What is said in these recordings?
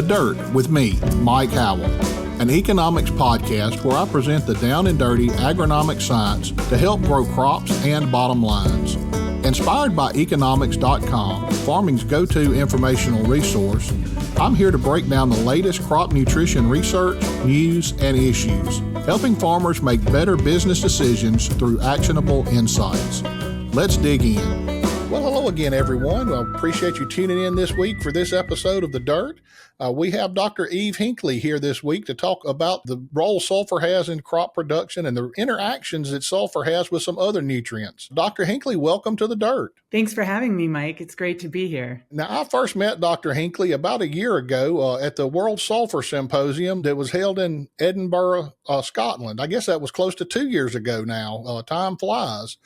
Dirt with me, Mike Howell, an eKonomics podcast where I present the down and dirty agronomic science to help grow crops and bottom lines. Inspired by eKonomics.com, farming's go-to informational resource, I'm here to break down the latest crop nutrition research, news, and issues, helping farmers make better business decisions through actionable insights. Let's dig in. Well, hello again, everyone. I appreciate you tuning in this week for this episode of The Dirt. We have Dr. Eve-Lyn Hinckley here this week to talk about the role sulfur has in crop production and the interactions that sulfur has with some other nutrients. Dr. Hinckley, welcome to The Dirt. Thanks for having me, Mike. It's great to be here. Now, I first met Dr. Hinckley about a year ago at the World Sulfur Symposium that was held in Edinburgh, Scotland. I guess that was close to 2 years ago now. Time flies.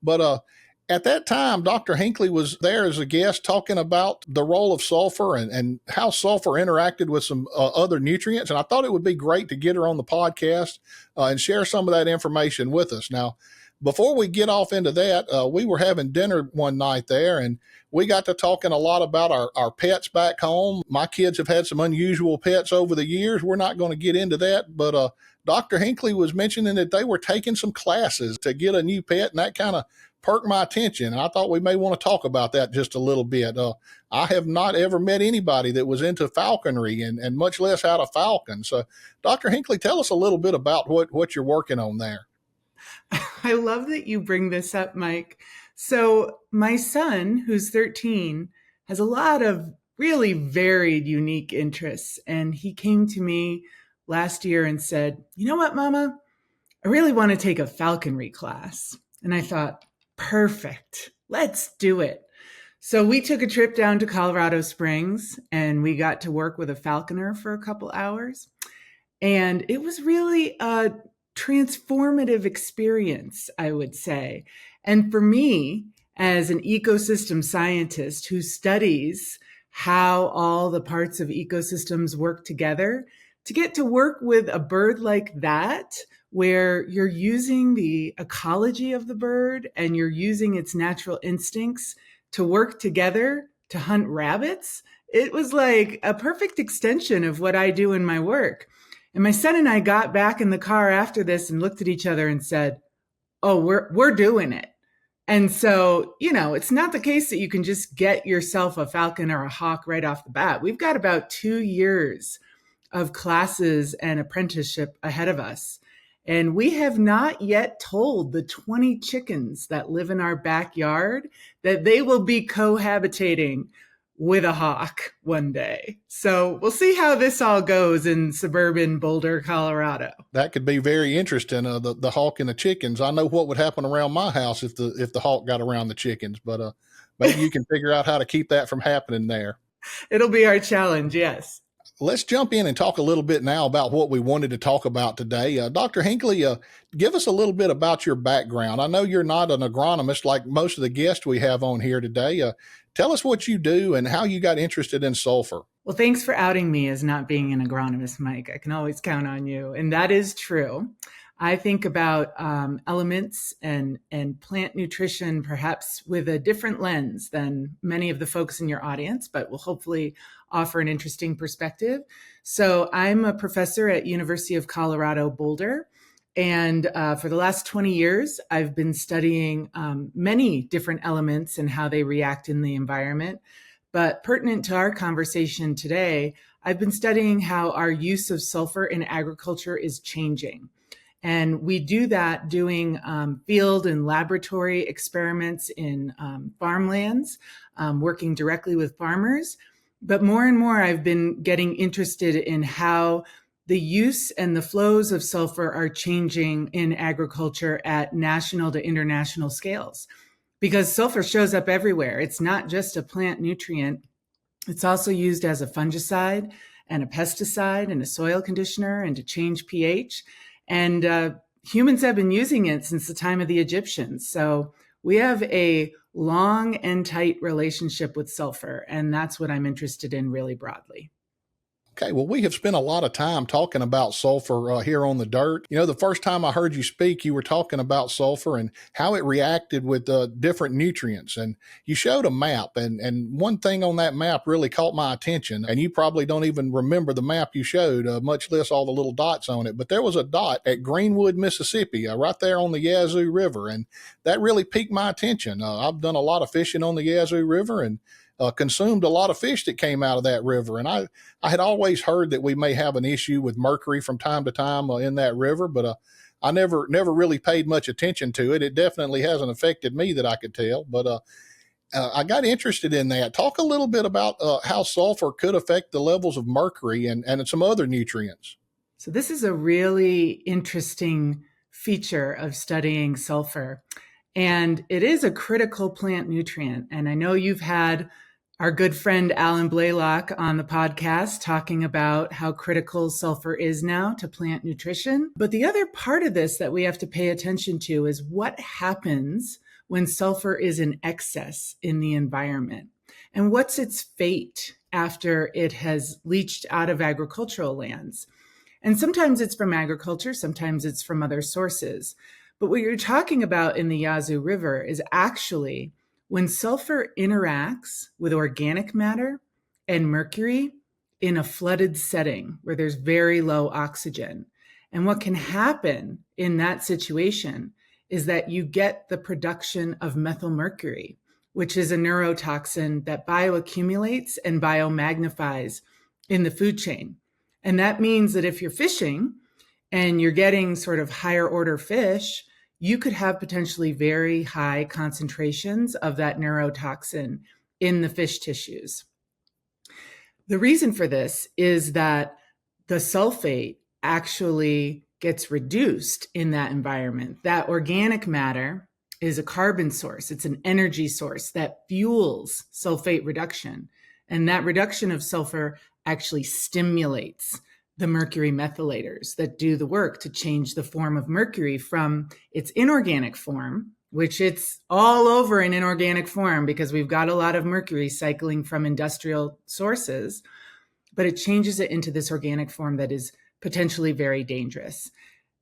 But at that time, Dr. Hinckley was there as a guest talking about the role of sulfur and how sulfur interacted with some other nutrients. And I thought it would be great to get her on the podcast and share some of that information with us. Now, before we get off into that, we were having dinner one night there, and we got to talking a lot about our pets back home. My kids have had some unusual pets over the years. We're not going to get into that, but Dr. Hinckley was mentioning that they were taking some classes to get a new pet, and that kind of perked my attention. And I thought we may want to talk about that just a little bit. I have not ever met anybody that was into falconry and much less had a falcon. So Dr. Hinckley, tell us a little bit about what you're working on there. I love that you bring this up, Mike. So my son, who's 13, has a lot of really varied, unique interests. And he came to me last year and said, "You know what, Mama? I really want to take a falconry class." And I thought, perfect. Let's do it. So we took a trip down to Colorado Springs and we got to work with a falconer for a couple hours. And it was really a transformative experience, I would say. And for me, as an ecosystem scientist who studies how all the parts of ecosystems work together, to get to work with a bird like that, where you're using the ecology of the bird and you're using its natural instincts to work together to hunt rabbits, it was like a perfect extension of what I do in my work. And my son and I got back in the car after this and looked at each other and said, "Oh, we're doing it." And so, it's not the case that you can just get yourself a falcon or a hawk right off the bat. We've got about 2 years of classes and apprenticeship ahead of us. And we have not yet told the 20 chickens that live in our backyard that they will be cohabitating with a hawk one day. So we'll see how this all goes in suburban Boulder, Colorado. That could be very interesting, the hawk and the chickens. I know what would happen around my house if the hawk got around the chickens, but maybe you can figure out how to keep that from happening there. It'll be our challenge, yes. Let's jump in and talk a little bit now about what we wanted to talk about today. Dr. Hinckley, give us a little bit about your background. I know you're not an agronomist like most of the guests we have on here today. Tell us what you do and how you got interested in sulfur. Well, thanks for outing me as not being an agronomist, Mike. I can always count on you. And that is true. I think about elements and plant nutrition perhaps with a different lens than many of the folks in your audience, but will hopefully offer an interesting perspective. So I'm a professor at University of Colorado Boulder. And for the last 20 years, I've been studying many different elements and how they react in the environment. But pertinent to our conversation today, I've been studying how our use of sulfur in agriculture is changing. And we do that doing field and laboratory experiments in farmlands, working directly with farmers. But more and more, I've been getting interested in how the use and the flows of sulfur are changing in agriculture at national to international scales. Because sulfur shows up everywhere. It's not just a plant nutrient. It's also used as a fungicide and a pesticide and a soil conditioner and to change pH. And humans have been using it since the time of the Egyptians. So we have a long and tight relationship with sulfur, and that's what I'm interested in really broadly. Okay, well, we have spent a lot of time talking about sulfur here on the dirt. The first time I heard you speak, you were talking about sulfur and how it reacted with different nutrients. And you showed a map, and one thing on that map really caught my attention. And you probably don't even remember the map you showed, much less all the little dots on it. But there was a dot at Greenwood, Mississippi, right there on the Yazoo River. And that really piqued my attention. I've done a lot of fishing on the Yazoo River and consumed a lot of fish that came out of that river. And I had always heard that we may have an issue with mercury from time to time in that river, but I never really paid much attention to it. It definitely hasn't affected me that I could tell, but I got interested in that. Talk a little bit about how sulfur could affect the levels of mercury and some other nutrients. So this is a really interesting feature of studying sulfur, and it is a critical plant nutrient. And I know you've had our good friend Alan Blaylock on the podcast talking about how critical sulfur is now to plant nutrition. But the other part of this that we have to pay attention to is what happens when sulfur is in excess in the environment. And what's its fate after it has leached out of agricultural lands? And sometimes it's from agriculture, sometimes it's from other sources. But what you're talking about in the Yazoo River is actually when sulfur interacts with organic matter and mercury in a flooded setting where there's very low oxygen. And what can happen in that situation is that you get the production of methylmercury, which is a neurotoxin that bioaccumulates and biomagnifies in the food chain. And that means that if you're fishing and you're getting sort of higher order fish, you could have potentially very high concentrations of that neurotoxin in the fish tissues. The reason for this is that the sulfate actually gets reduced in that environment. That organic matter is a carbon source. It's an energy source that fuels sulfate reduction. And that reduction of sulfur actually stimulates the mercury methylators that do the work to change the form of mercury from its inorganic form, which it's all over in inorganic form because we've got a lot of mercury cycling from industrial sources, but it changes it into this organic form that is potentially very dangerous.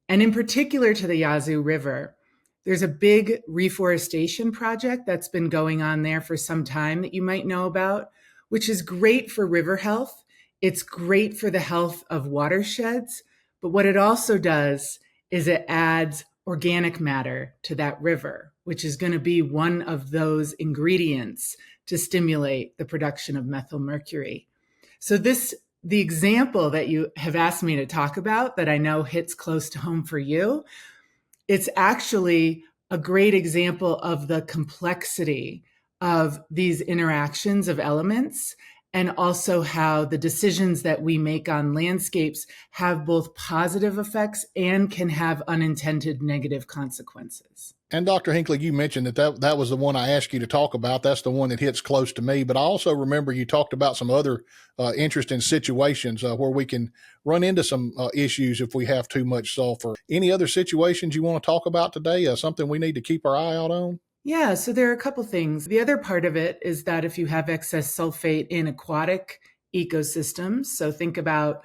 And in particular to the Yazoo River, there's a big reforestation project that's been going on there for some time that you might know about, which is great for river health. It's great for the health of watersheds, but what it also does is it adds organic matter to that river, which is going to be one of those ingredients to stimulate the production of methylmercury. So the example that you have asked me to talk about that I know hits close to home for you, it's actually a great example of the complexity of these interactions of elements, and also how the decisions that we make on landscapes have both positive effects and can have unintended negative consequences. And Dr. Hinckley, you mentioned that was the one I asked you to talk about. That's the one that hits close to me. But I also remember you talked about some other interesting situations where we can run into some issues if we have too much sulfur. Any other situations you want to talk about today? Something we need to keep our eye out on? Yeah, so there are a couple things. The other part of it is that if you have excess sulfate in aquatic ecosystems, so think about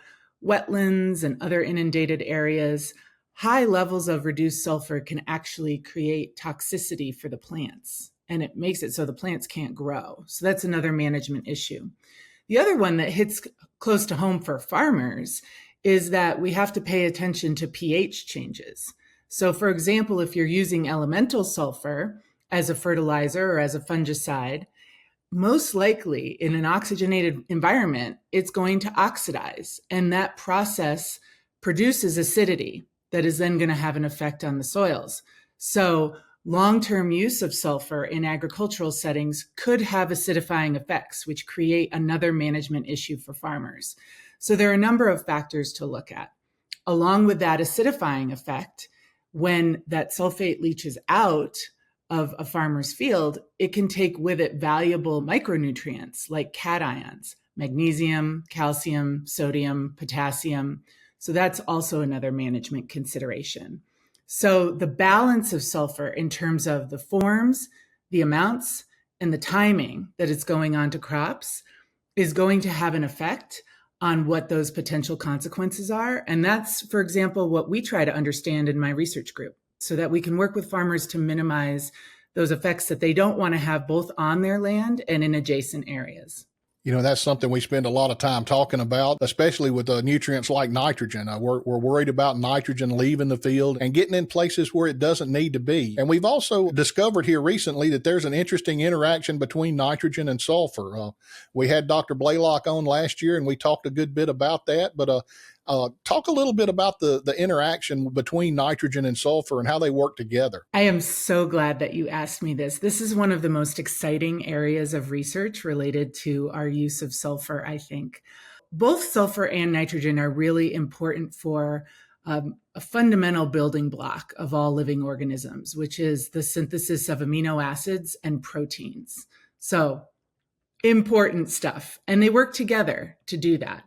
wetlands and other inundated areas, high levels of reduced sulfur can actually create toxicity for the plants, and it makes it so the plants can't grow. So that's another management issue. The other one that hits close to home for farmers is that we have to pay attention to pH changes. So for example, if you're using elemental sulfur as a fertilizer or as a fungicide, most likely in an oxygenated environment, it's going to oxidize. And that process produces acidity that is then going to have an effect on the soils. So long-term use of sulfur in agricultural settings could have acidifying effects, which create another management issue for farmers. So there are a number of factors to look at. Along with that acidifying effect, when that sulfate leaches out of a farmer's field, it can take with it valuable micronutrients like cations, magnesium, calcium, sodium, potassium. So that's also another management consideration. So the balance of sulfur in terms of the forms, the amounts, and the timing that it's going on to crops is going to have an effect on what those potential consequences are. And that's, for example, what we try to understand in my research group so that we can work with farmers to minimize those effects that they don't want to have both on their land and in adjacent areas. That's something we spend a lot of time talking about, especially with nutrients like nitrogen. We're worried about nitrogen leaving the field and getting in places where it doesn't need to be. And we've also discovered here recently that there's an interesting interaction between nitrogen and sulfur. We had Dr. Blaylock on last year, and we talked a good bit about that. But talk a little bit about the interaction between nitrogen and sulfur and how they work together. I am so glad that you asked me this. This is one of the most exciting areas of research related to our use of sulfur, I think. Both sulfur and nitrogen are really important for a fundamental building block of all living organisms, which is the synthesis of amino acids and proteins. So important stuff. And they work together to do that.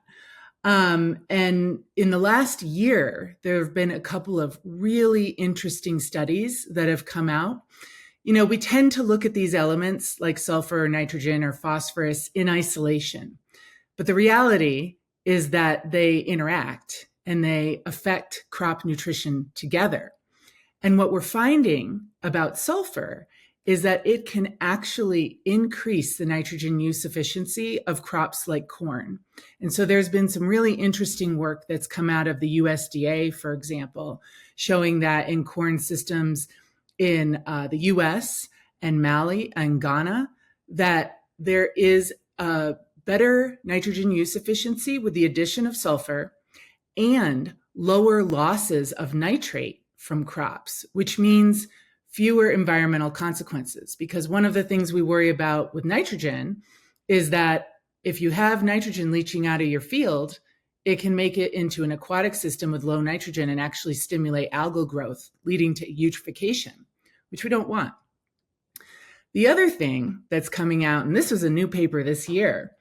And in the last year, there have been a couple of really interesting studies that have come out. We tend to look at these elements like sulfur or nitrogen or phosphorus in isolation. But the reality is that they interact and they affect crop nutrition together. And what we're finding about sulfur is that it can actually increase the nitrogen use efficiency of crops like corn. And so there's been some really interesting work that's come out of the USDA, for example, showing that in corn systems in the US and Mali and Ghana, that there is a better nitrogen use efficiency with the addition of sulfur and lower losses of nitrate from crops, which means fewer environmental consequences. Because one of the things we worry about with nitrogen is that if you have nitrogen leaching out of your field, it can make it into an aquatic system with low nitrogen and actually stimulate algal growth, leading to eutrophication, which we don't want. The other thing that's coming out, and this was a new paper this year,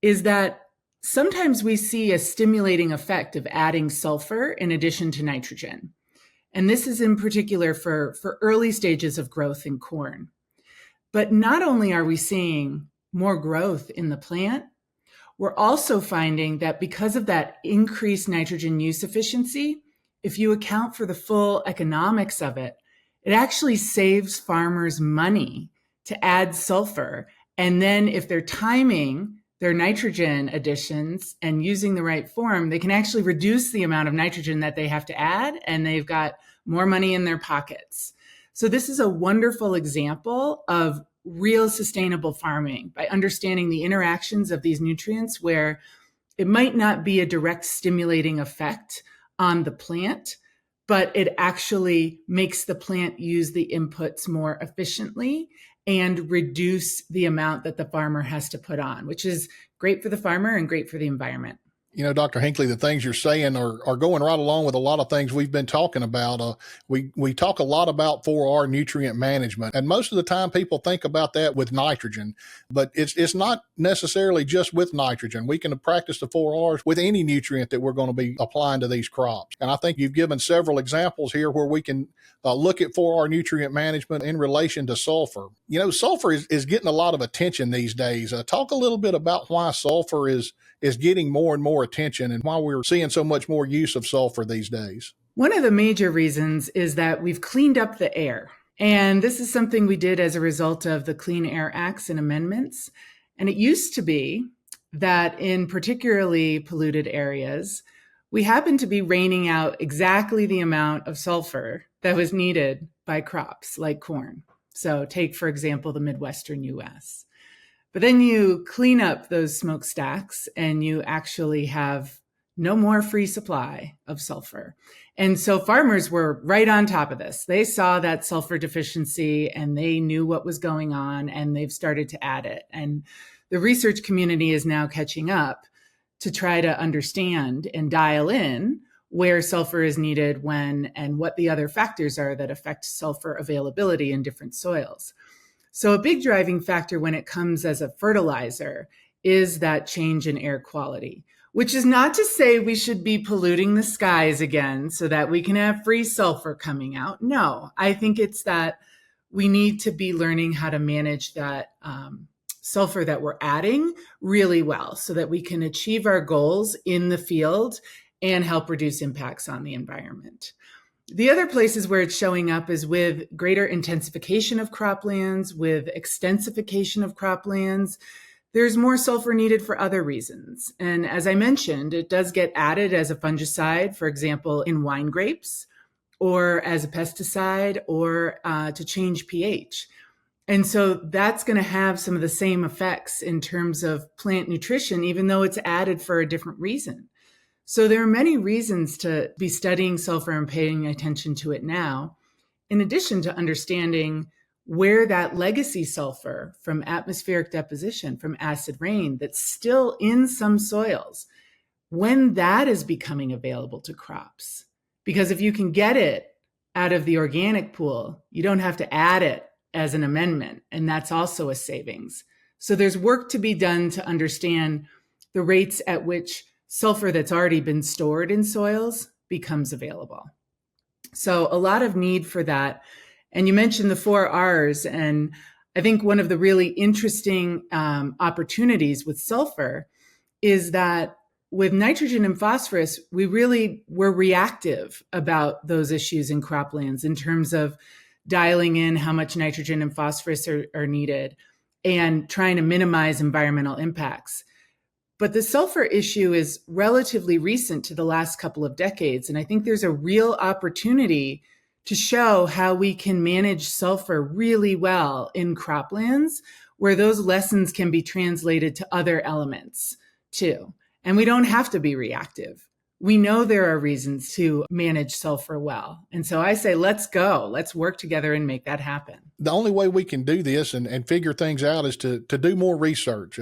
is that sometimes we see a stimulating effect of adding sulfur in addition to nitrogen. And this is in particular for early stages of growth in corn. But not only are we seeing more growth in the plant, we're also finding that because of that increased nitrogen use efficiency, if you account for the full economics of it, it actually saves farmers money to add sulfur. And then if they're timing their nitrogen additions and using the right form, they can actually reduce the amount of nitrogen that they have to add, and they've got more money in their pockets. So this is a wonderful example of real sustainable farming by understanding the interactions of these nutrients where it might not be a direct stimulating effect on the plant, but it actually makes the plant use the inputs more efficiently and reduce the amount that the farmer has to put on, which is great for the farmer and great for the environment. Dr. Hinckley, the things you're saying are going right along with a lot of things we've been talking about. We talk a lot about 4R nutrient management, and most of the time people think about that with nitrogen, but it's not necessarily just with nitrogen. We can practice the 4Rs with any nutrient that we're going to be applying to these crops. And I think you've given several examples here where we can look at 4R nutrient management in relation to sulfur. Sulfur is getting a lot of attention these days. Talk a little bit about why sulfur is getting more and more attention and why we're seeing so much more use of sulfur these days. One of the major reasons is that we've cleaned up the air. And this is something we did as a result of the Clean Air Acts and amendments. And it used to be that in particularly polluted areas, we happened to be raining out exactly the amount of sulfur that was needed by crops like corn. So take, for example, the Midwestern US. But then you clean up those smokestacks and you actually have no more free supply of sulfur. And so farmers were right on top of this. They saw that sulfur deficiency and they knew what was going on and they've started to add it. And the research community is now catching up to try to understand and dial in where sulfur is needed when and what the other factors are that affect sulfur availability in different soils. So a big driving factor when it comes as a fertilizer is that change in air quality, which is not to say we should be polluting the skies again so that we can have free sulfur coming out. No, I think it's that we need to be learning how to manage that sulfur that we're adding really well so that we can achieve our goals in the field and help reduce impacts on the environment. The other places where it's showing up is with greater intensification of croplands, with extensification of croplands. There's more sulfur needed for other reasons. And as I mentioned, it does get added as a fungicide, for example, in wine grapes, or as a pesticide, or to change pH. And so that's going to have some of the same effects in terms of plant nutrition, even though it's added for a different reason. So there are many reasons to be studying sulfur and paying attention to it now, in addition to understanding where that legacy sulfur from atmospheric deposition, from acid rain, that's still in some soils, when that is becoming available to crops. Because if you can get it out of the organic pool, you don't have to add it as an amendment, and that's also a savings. So there's work to be done to understand the rates at which sulfur that's already been stored in soils becomes available. So a lot of need for that. And you mentioned the 4 R's, and I think one of the really interesting opportunities with sulfur is that with nitrogen and phosphorus, we really were reactive about those issues in croplands in terms of dialing in how much nitrogen and phosphorus are needed and trying to minimize environmental impacts. But the sulfur issue is relatively recent to the last couple of decades. And I think there's a real opportunity to show how we can manage sulfur really well in croplands, where those lessons can be translated to other elements too. And we don't have to be reactive. We know there are reasons to manage sulfur well. And so I say, let's go. Let's work together and make that happen. The only way we can do this and figure things out is to do more research.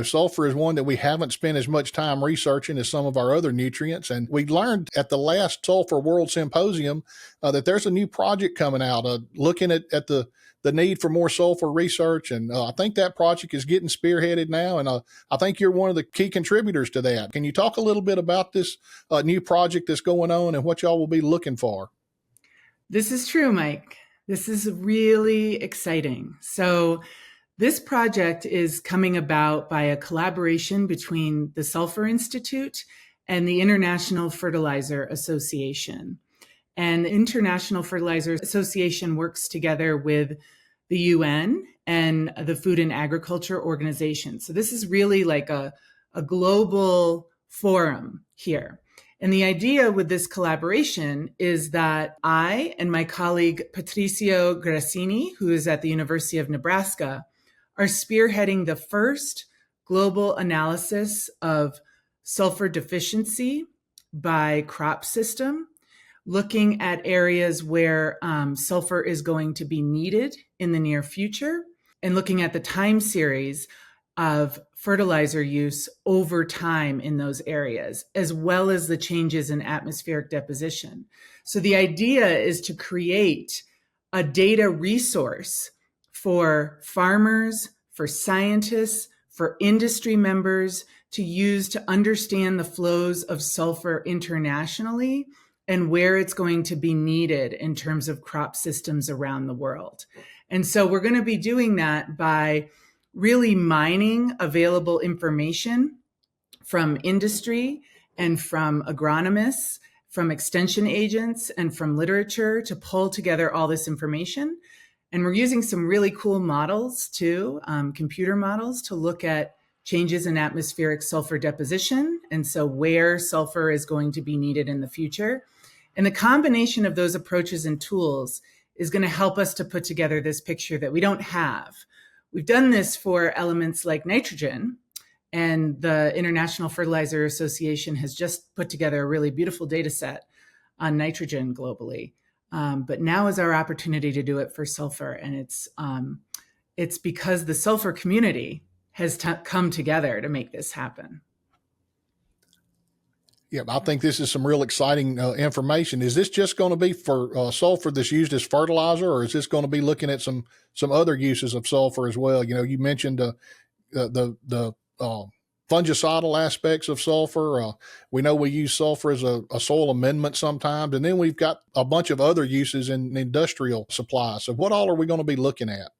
Sulfur is one that we haven't spent as much time researching as some of our other nutrients. And we learned at the last Sulfur World Symposium that there's a new project coming out looking at the need for more sulfur research. And I think that project is getting spearheaded now. And I think you're one of the key contributors to that. Can you talk a little bit about this new project that's going on and what y'all will be looking for? This is true, Mike. This is really exciting. So this project is coming about by a collaboration between the Sulfur Institute and the International Fertilizer Association. And the International Fertilizer Association works together with the UN and the Food and Agriculture Organization. So this is really like a global forum here. And the idea with this collaboration is that I and my colleague Patricio Grassini, who is at the University of Nebraska, are spearheading the first global analysis of sulfur deficiency by crop system, looking at areas where sulfur is going to be needed in the near future, and looking at the time series of fertilizer use over time in those areas, as well as the changes in atmospheric deposition. So the idea is to create a data resource for farmers, for scientists, for industry members to use to understand the flows of sulfur internationally and where it's going to be needed in terms of crop systems around the world. And so we're going to be doing that by really mining available information from industry and from agronomists, from extension agents, and from literature to pull together all this information. And we're using some really cool models too, computer models, to look at changes in atmospheric sulfur deposition, and so where sulfur is going to be needed in the future. And the combination of those approaches and tools is going to help us to put together this picture that we don't have. We've done this for elements like nitrogen, and the International Fertilizer Association has just put together a really beautiful data set on nitrogen globally. But now is our opportunity to do it for sulfur, and it's because the sulfur community has come together to make this happen. Yeah, I think this is some real exciting information. Is this just going to be for sulfur that's used as fertilizer, or is this going to be looking at some other uses of sulfur as well? You mentioned the fungicidal aspects of sulfur. We know we use sulfur as a soil amendment sometimes, and then we've got a bunch of other uses in industrial supplies. So what all are we going to be looking at?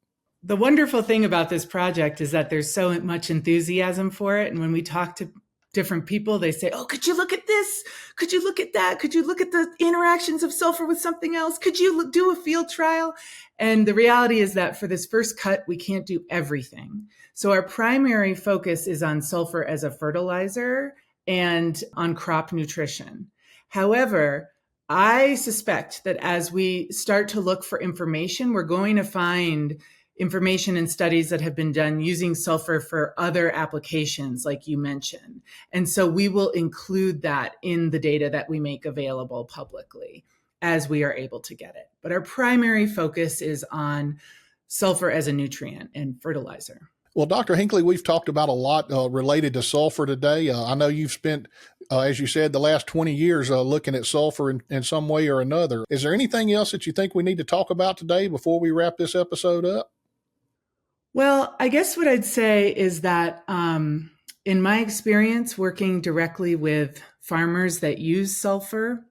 the wonderful thing about this project is that there's so much enthusiasm for it. And when we talk to different people, they say, oh, could you look at this? Could you look at that? Could you look at the interactions of sulfur with something else? Could you do a field trial? And the reality is that for this first cut, we can't do everything. So our primary focus is on sulfur as a fertilizer and on crop nutrition. However, I suspect that as we start to look for information, we're going to find information and studies that have been done using sulfur for other applications, like you mentioned. And so we will include that in the data that we make available publicly as we are able to get it. But our primary focus is on sulfur as a nutrient and fertilizer. Well, Dr. Hinckley, we've talked about a lot related to sulfur today. I know you've spent, as you said, the last 20 years looking at sulfur in some way or another. Is there anything else that you think we need to talk about today before we wrap this episode up? Well, I guess what I'd say is that in my experience working directly with farmers that use sulfur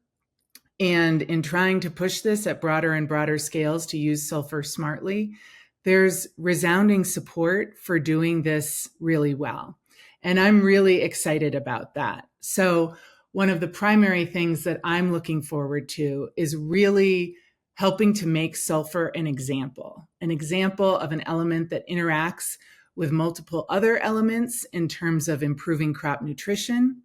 and in trying to push this at broader and broader scales to use sulfur smartly, there's resounding support for doing this really well. And I'm really excited about that. So one of the primary things that I'm looking forward to is really helping to make sulfur an example of an element that interacts with multiple other elements in terms of improving crop nutrition,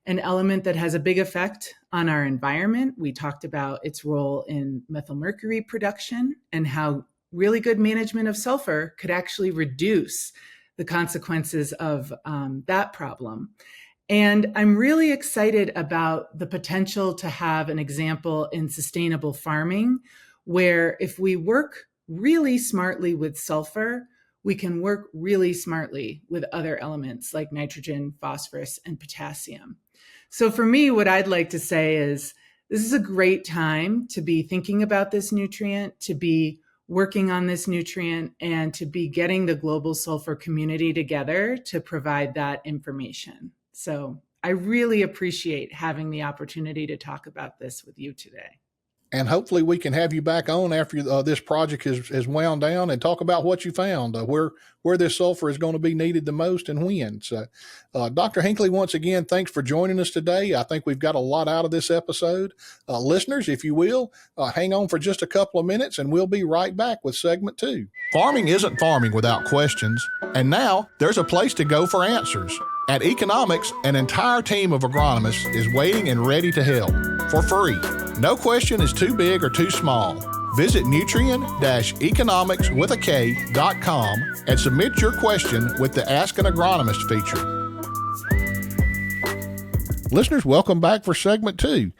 an element that has a big effect on our environment. We talked about its role in methylmercury production and how really good management of sulfur could actually reduce the consequences of that problem. And I'm really excited about the potential to have an example in sustainable farming, where if we work really smartly with sulfur, we can work really smartly with other elements like nitrogen, phosphorus, and potassium. So for me, what I'd like to say is this is a great time to be thinking about this nutrient, to be working on this nutrient, and to be getting the global sulfur community together to provide that information. So I really appreciate having the opportunity to talk about this with you today. And hopefully we can have you back on after this project is wound down and talk about what you found, where this sulfur is going to be needed the most and when. So, Dr. Hinckley, once again, thanks for joining us today. I think we've got a lot out of this episode. Listeners, if you will, hang on for just a couple of minutes and we'll be right back with segment 2. Farming isn't farming without questions. And now there's a place to go for answers. At eKonomics, an entire team of agronomists is waiting and ready to help for free. No question is too big or too small. Visit Nutrien-economics.com and submit your question with the Ask an Agronomist feature. Listeners, welcome back for segment 2.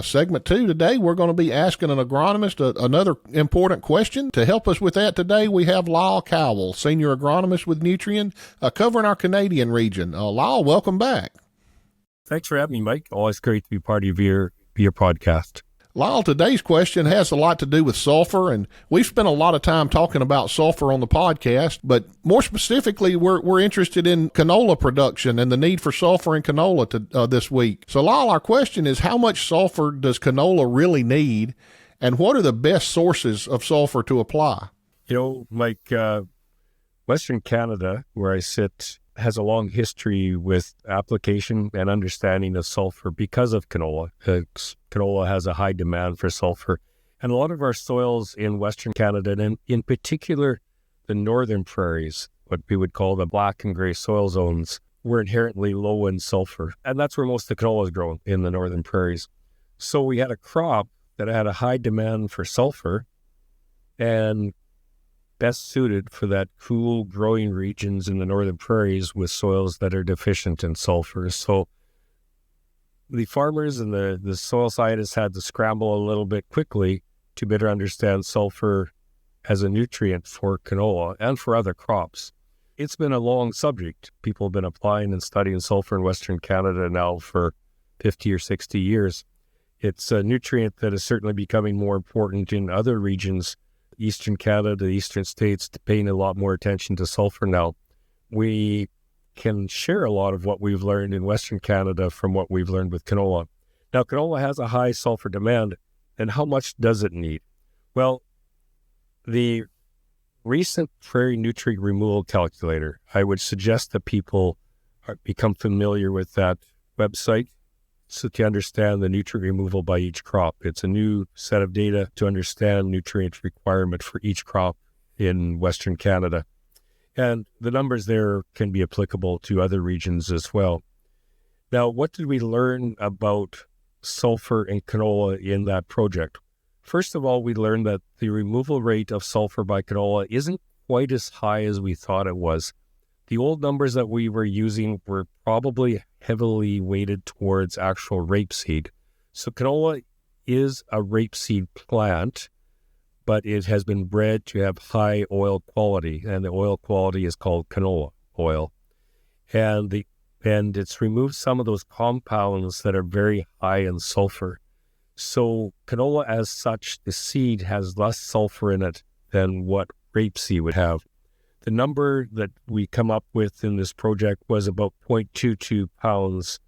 Segment 2 today, we're going to be asking an agronomist another important question. To help us with that today, we have Mike Howell, senior agronomist with Nutrien, covering our Canadian region. Lyle, welcome back. Thanks for having me, Mike. Always great to be part of your podcast. Lyle, today's question has a lot to do with sulfur, and we've spent a lot of time talking about sulfur on the podcast, but more specifically, we're interested in canola production and the need for sulfur in canola this week. So, Lyle, our question is, how much sulfur does canola really need, and what are the best sources of sulfur to apply? You know, Mike, Western Canada, where I sit, has a long history with application and understanding of sulfur because of canola. Canola has a high demand for sulfur. And a lot of our soils in Western Canada, and in particular the northern prairies, what we would call the black and gray soil zones, were inherently low in sulfur. And that's where most of the canola is grown, in the northern prairies. So we had a crop that had a high demand for sulfur and best suited for that cool growing regions in the northern prairies with soils that are deficient in sulfur. So the farmers and the soil scientists had to scramble a little bit quickly to better understand sulfur as a nutrient for canola and for other crops. It's been a long subject. People have been applying and studying sulfur in Western Canada now for 50 or 60 years. It's a nutrient that is certainly becoming more important in other regions. Eastern Canada, the eastern states, paying a lot more attention to sulfur now. We can share a lot of what we've learned in Western Canada from what we've learned with canola. Now, canola has a high sulfur demand, and how much does it need? Well, the recent prairie nutrient removal calculator. I would suggest that people become familiar with that website so to understand the nutrient removal by each crop. It's a new set of data to understand nutrient requirement for each crop in Western Canada. And the numbers there can be applicable to other regions as well. Now, what did we learn about sulfur and canola in that project? First of all, we learned that the removal rate of sulfur by canola isn't quite as high as we thought it was. The old numbers that we were using were probably heavily weighted towards actual rapeseed. So canola is a rapeseed plant, but it has been bred to have high oil quality, and the oil quality is called canola oil. And it's removed some of those compounds that are very high in sulfur. So canola as such, the seed has less sulfur in it than what rapeseed would have. The number that we come up with in this project was about 0.22 pounds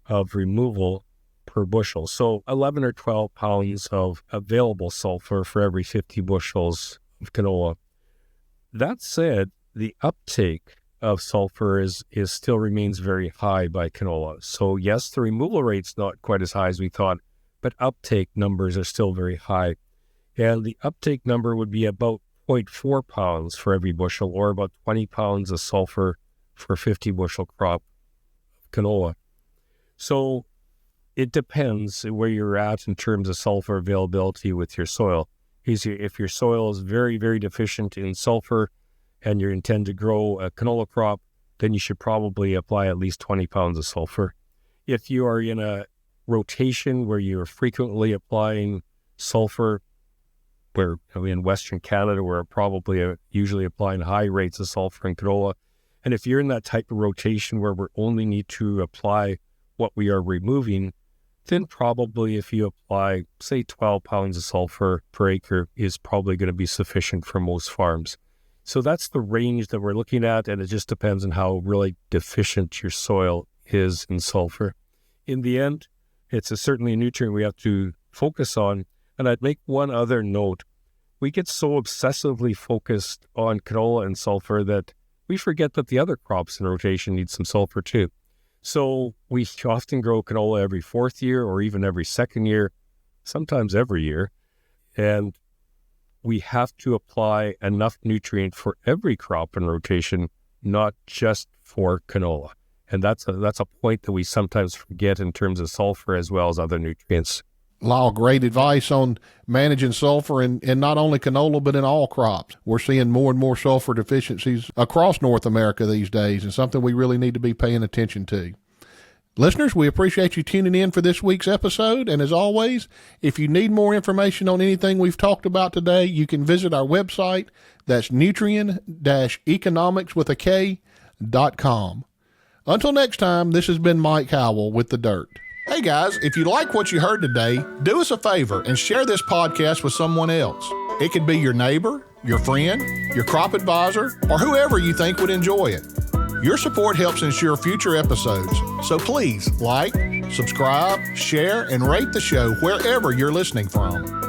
of removal per bushel. So 11 or 12 pounds of available sulfur for every 50 bushels of canola. That said, the uptake of sulfur is still remains very high by canola. So yes, the removal rate's not quite as high as we thought, but uptake numbers are still very high. And the uptake number would be about 0.4 pounds for every bushel, or about 20 pounds of sulfur for a 50 bushel crop of canola. So it depends where you're at in terms of sulfur availability with your soil. If your soil is very, very deficient in sulfur and you intend to grow a canola crop, then you should probably apply at least 20 pounds of sulfur. If you are in a rotation where you're frequently applying sulfur, where in Western Canada, we're probably usually applying high rates of sulfur in canola. And if you're in that type of rotation where we only need to apply what we are removing, then probably if you apply, say, 12 pounds of sulfur per acre is probably going to be sufficient for most farms. So that's the range that we're looking at, and it just depends on how really deficient your soil is in sulfur. In the end, it's certainly a nutrient we have to focus on. And I'd make one other note. We get so obsessively focused on canola and sulfur that we forget that the other crops in rotation need some sulfur too. So we often grow canola every fourth year or even every second year, sometimes every year. And we have to apply enough nutrient for every crop in rotation, not just for canola. And that's a point that we sometimes forget in terms of sulfur as well as other nutrients. Lyle, great advice on managing sulfur in not only canola, but in all crops. We're seeing more and more sulfur deficiencies across North America these days, and something we really need to be paying attention to. Listeners, we appreciate you tuning in for this week's episode. And as always, if you need more information on anything we've talked about today, you can visit our website. That's Nutrien-eKonomics.com. Until next time, this has been Mike Howell with The Dirt. Hey guys, if you like what you heard today, do us a favor and share this podcast with someone else. It could be your neighbor, your friend, your crop advisor, or whoever you think would enjoy it. Your support helps ensure future episodes, so please like, subscribe, share, and rate the show wherever you're listening from.